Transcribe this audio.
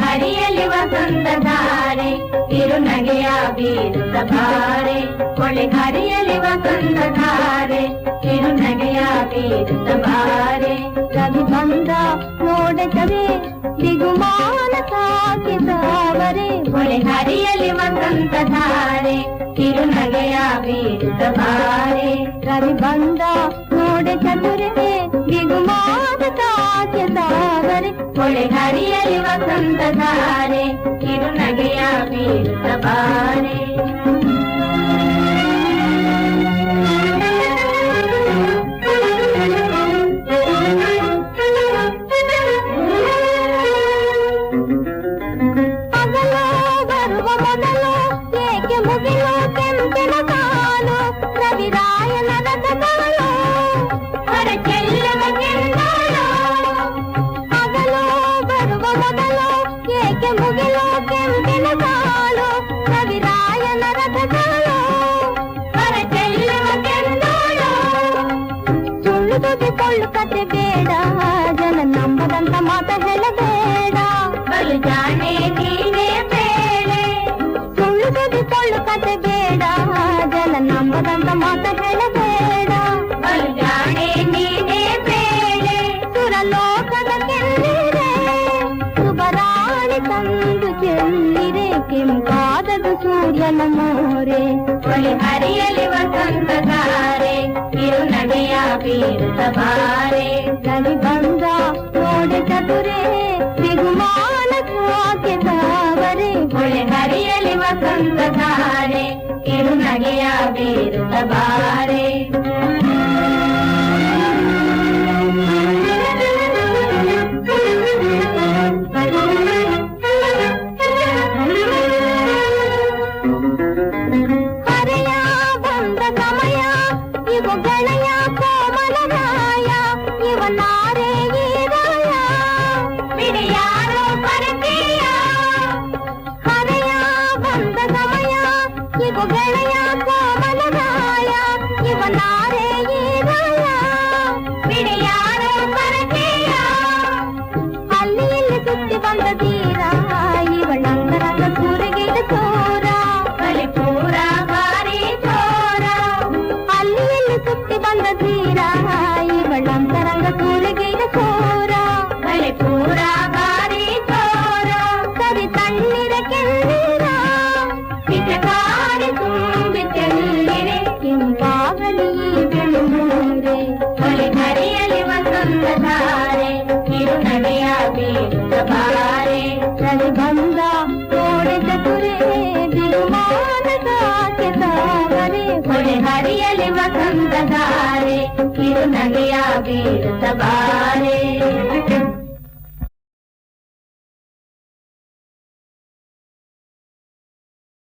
ಹರಿಯಲಿ ವಸಂತ ಧಾರೆ ಕಿರುನಗೆಯ ಬೀರುತ್ತ ಬಾರೆ ಹೊಳೆ ಹರಿಯಲಿ ವಸಂತ ಧಾರೆ ಕಿರುನಗೆಯ ಬೀರುತ್ತ ಬಾರೆ ರವಿ ಬಂದ ನೋಡತವೆ ದಿಗುಮಾನ ಸಾಕಿದವರೆ ಹೊಳೆ ಹರಿಯಲಿ ವಸಂತ ಧಾರೆ ಕಿರುನಗೆಯ ಬೀರುತ್ತ ಬಾರೆ ರವಿ ಬಂದ ನೋಡೆ ಚತುರೆ ದಿಗುಮಾನ ಸಾಕಿದವರೆ ಹೊಳೆ ಹರಿಯಲಿ ವಸಂತ ಧಾರೆ ಕಿರುನಗೆಯ ಬೀರುತ್ತ ಬಾರೆ ಕತೆ ಬೇಡ ಜನ ನಂಬದಂತ ಮಾತ ಹೇಳಬೇಡ ಬಲು ಜಾಣೆ ನೀನೇ ಬೇಳೆ ಸುಳ್ಳು ಸುದ್ದಿಕೊಳ್ಳು ಕತೆ ಬೇಡ ಜನ ನಂಬದಂತ ಮಾತ ಹೇಳಬೇಡ ಬಲು ಜಾಣೆ ನೀನೇ ಬೇಳೆ ಸುರಲೋಕದ ಕೆಲ್ಲಿರೆ ಶುಭರಾಣಿ ತಂದು ಚೆಲ್ಲಿರೆ ಕೆಂಪಾದದು ಸೂರ್ಯನ ಮೋರೆ ಹೊಳೆ ಹರಿಯಲಿ ವಸಂತ ಧಾರೆ ಕಿರುನಗೆಯ ಬೀರುತ್ತ ಬಾರೆ ರವಿ ಬಂದ ನೋಡೆ ಚತುರೆ ದಿಗುಮಾನ ಸಾಕಿದವರೆ ಹೊಳೆ ಹರಿಯಲಿ ವಸಂತ ಧಾರೆ ಕಿರುನಗೆಯ ಬೀರುತ್ತ ಬಾರೆ ರವಿ ಬಂದ ನೋಡೆ ಚತುರೆ ದಿಗುಮಾನ ಸಾಕಿದವರೆ ಹೊಳೆ ಹರಿಯಲಿ ವಸಂತ ಧಾರೆ ಕಿರುನಗೆಯ ಬೀರುತ್ತ ಬಾರೆ